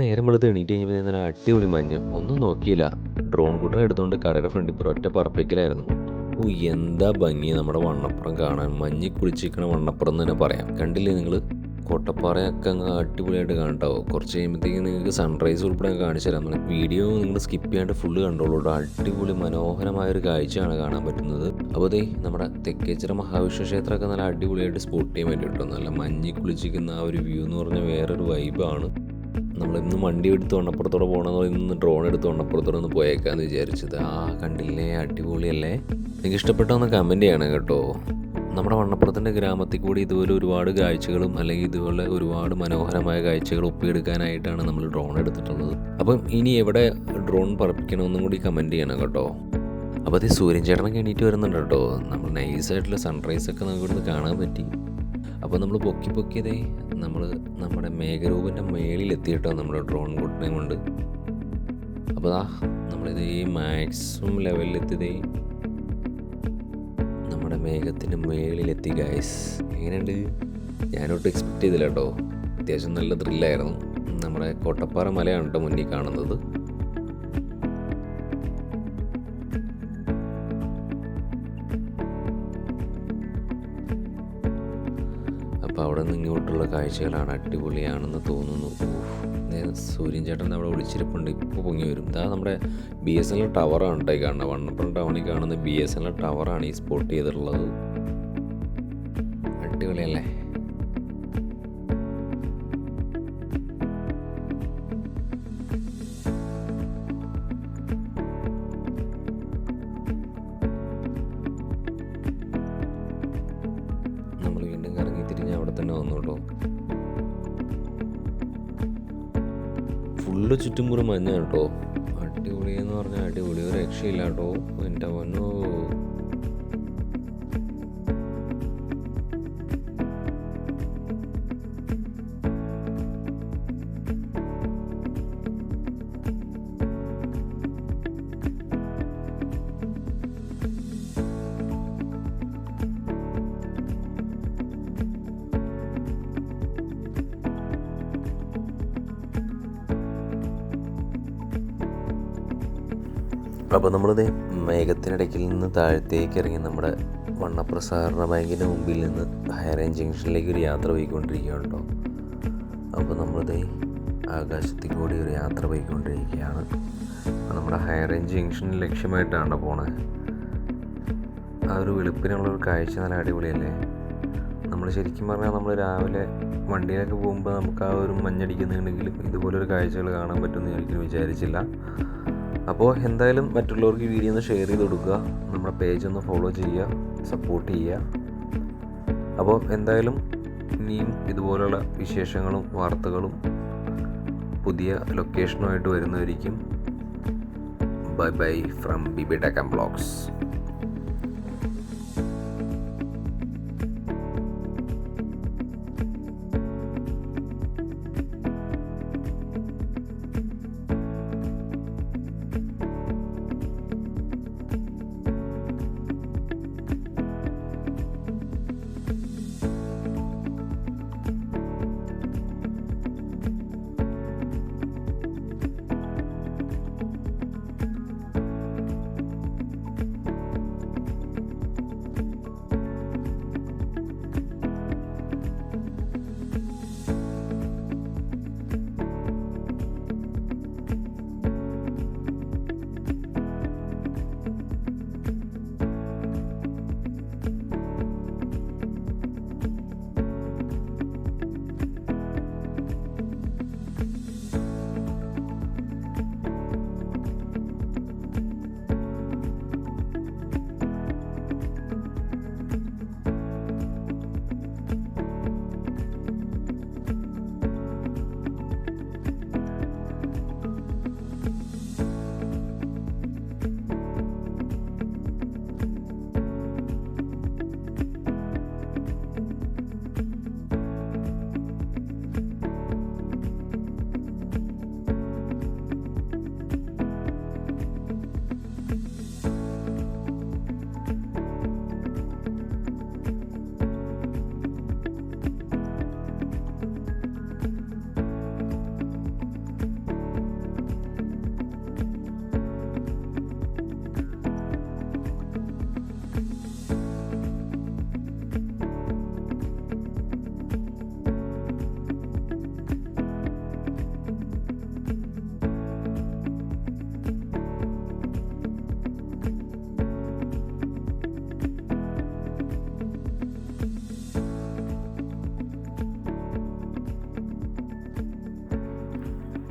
നേരം വെളുത്ത് എണീറ്റ് കഴിഞ്ഞപ്പോൾ നല്ല അടിപൊളി മഞ്ഞ് ഒന്നും നോക്കിയില്ല. ഡ്രോൺ കൂട്ടർ എടുത്തുകൊണ്ട് കടയുടെ ഫ്രണ്ടിൽ ഇപ്പോൾ ഒറ്റ പറപ്പിക്കലായിരുന്നു. ഓ, എന്താ ഭംഗി നമ്മുടെ വണ്ണപ്പുറം കാണാൻ. മഞ്ഞ് കുളിച്ചിരിക്കണ വണ്ണപ്പുറം എന്ന് തന്നെ പറയാം. കണ്ടില്ലേ നിങ്ങൾ? കോട്ടപ്പാറയൊക്കെ അങ്ങ് അടിപൊളിയായിട്ട് കാണട്ടാവോ. കുറച്ച് കഴിയുമ്പോഴത്തേക്കും നിങ്ങൾക്ക് സൺറൈസ് ഉൾപ്പെടെ കാണിച്ചു തരാം. വീഡിയോ നിങ്ങൾ സ്കിപ്പ് ചെയ്യാണ്ട് ഫുള്ള് കണ്ടോളൂ. അടിപൊളി മനോഹരമായൊരു കാഴ്ചയാണ് കാണാൻ പറ്റുന്നത്. അപ്പോൾ ദേ നമ്മുടെ തെക്കേച്ചിറ മഹാവിഷ്ണു ക്ഷേത്രമൊക്കെ നല്ല അടിപൊളിയായിട്ട് സ്പോട്ട് ചെയ്യാൻ വേണ്ടി കിട്ടും. നല്ല മഞ്ഞ് കുളിച്ചിരിക്കുന്ന ആ ഒരു വ്യൂ എന്ന് പറഞ്ഞാൽ വേറൊരു വൈബാണ്. നമ്മളിന്ന് വണ്ടി എടുത്ത് വണ്ണപ്പുറത്തോടെ പോകണമെന്നോ ഇന്ന് ഡ്രോൺ എടുത്ത് വണ്ണപ്പുറത്തോടെ ഒന്ന് പോയേക്കാന്ന് വിചാരിച്ചത്. കണ്ടില്ലേ, അടിപൊളിയല്ലേ? നിങ്ങൾക്ക് ഇഷ്ടപ്പെട്ടൊന്ന് കമൻറ്റ് ചെയ്യണം കേട്ടോ. നമ്മുടെ വണ്ണപ്പുറത്തിൻ്റെ ഗ്രാമത്തിൽ കൂടി ഇതുപോലെ ഒരുപാട് കാഴ്ചകളും അല്ലെങ്കിൽ ഇതുപോലെ ഒരുപാട് മനോഹരമായ കാഴ്ചകൾ ഒപ്പിയെടുക്കാനായിട്ടാണ് നമ്മൾ ഡ്രോൺ എടുത്തിട്ടുള്ളത്. അപ്പം ഇനി എവിടെ ഡ്രോൺ പറപ്പിക്കണമെന്നും കൂടി കമൻറ്റ് ചെയ്യണം കേട്ടോ. അപ്പോൾ അത് സൂര്യൻ ചേട്ടനൊക്കെ എണീറ്റ് വരുന്നുണ്ട് കേട്ടോ. നമ്മൾ നൈസായിട്ടുള്ള സൺറൈസൊക്കെ നമുക്കിവിടുന്ന് കാണാൻ പറ്റി. അപ്പോൾ നമ്മൾ പൊക്കിയതേ നമ്മൾ നമ്മുടെ മേഘരൂപൻ്റെ മേളിലെത്തി കേട്ടോ നമ്മുടെ ഡ്രോൺ കൂട്ടിനെ കൊണ്ട്. അപ്പോൾ നമ്മളിത് മാക്സിമം ലെവലിലെത്തിയതേ നമ്മുടെ മേഘത്തിൻ്റെ മേളിലെത്തി ഗൈസ്. എങ്ങനെയുണ്ട്? ഞാനൊട്ടും എക്സ്പെക്റ്റ് ചെയ്തില്ല കേട്ടോ. അത്യാവശ്യം നല്ല ത്രില്ലായിരുന്നു. നമ്മുടെ കോട്ടപ്പാറ മലയാണ് കേട്ടോ മുന്നിൽ കാണുന്നത്. അപ്പോൾ അവിടെ നിന്ന് ഇങ്ങോട്ടുള്ള കാഴ്ചകളാണ് അടിപൊളിയാണെന്ന് തോന്നുന്നു. സൂര്യൻ ചേട്ടൻ അവിടെ വിളിച്ചിരിപ്പുണ്ട്, ഇപ്പോൾ പൊങ്ങി വരും. നമ്മുടെ BSNL ടവറാണ് കേട്ടോ ഈ കാണുന്നത്. വണ്ണപ്പുറം ടൗണിൽ കാണുന്ന BSNL ടവറാണ് ഈ സ്പോട്ട് ചെയ്തിട്ടുള്ളത്. അടിപൊളിയല്ലേ? നമ്മൾ വീണ്ടും കറങ്ങി തിരിഞ്ഞ് അവിടെ തന്നെ വന്നു കേട്ടോ. ഫുള്ള് ചുറ്റുമുറി മഞ്ഞ കേട്ടോ. അടിപൊളി എന്ന് പറഞ്ഞാൽ അടിപൊളി, ഒരു രക്ഷയില്ല കേട്ടോ. എൻ്റെ പൊന്നോ, അപ്പോൾ നമ്മളിത് മേഘത്തിനിടയ്ക്കിൽ നിന്ന് താഴത്തേക്ക് ഇറങ്ങി നമ്മുടെ വണ്ണപ്പുറം സഹകരണ ബാങ്കിൻ്റെ മുമ്പിൽ നിന്ന് ഹൈ റേഞ്ച് ജംഗ്ഷനിലേക്ക് ഒരു യാത്ര പോയിക്കൊണ്ടിരിക്കുകയാണ് കേട്ടോ. അപ്പോൾ നമ്മളിത് ആകാശത്തിൽ കൂടി ഒരു യാത്ര പോയിക്കൊണ്ടിരിക്കുകയാണ്. നമ്മുടെ ഹൈ റേഞ്ച് ജംഗ്ഷനിൽ ലക്ഷ്യമായിട്ടാണ് പോണത്. ആ ഒരു വെളുപ്പിനുള്ളൊരു കാഴ്ച നല്ല അടിപൊളിയല്ലേ? നമ്മൾ ശരിക്കും പറഞ്ഞാൽ നമ്മൾ രാവിലെ വണ്ടിയിലൊക്കെ പോകുമ്പോൾ നമുക്ക് ആ ഒരു മഞ്ഞടിക്കുന്നുണ്ടെങ്കിലും ഇതുപോലൊരു കാഴ്ചകൾ കാണാൻ പറ്റുമെന്ന് ഒരിക്കലും വിചാരിച്ചില്ല. അപ്പോൾ എന്തായാലും മറ്റുള്ളവർക്ക് ഈ വീഡിയോ ഒന്ന് ഷെയർ ചെയ്ത് കൊടുക്കുക. നമ്മുടെ പേജ് ഒന്ന് ഫോളോ ചെയ്യുക, സപ്പോർട്ട് ചെയ്യുക. അപ്പോൾ എന്തായാലും ഇനിയും ഇതുപോലുള്ള വിശേഷങ്ങളും വാർത്തകളും പുതിയ ലൊക്കേഷനുമായിട്ട് വരുന്നതായിരിക്കും. Bye from BB tech and vlogs.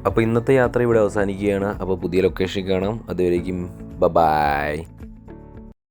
അപ്പോൾ ഇന്നത്തെ യാത്ര ഇവിടെ അവസാനിക്കുകയാണ്. അപ്പോൾ പുതിയ ലൊക്കേഷൻ കാണാം. അതുവരേക്കും ബൈ.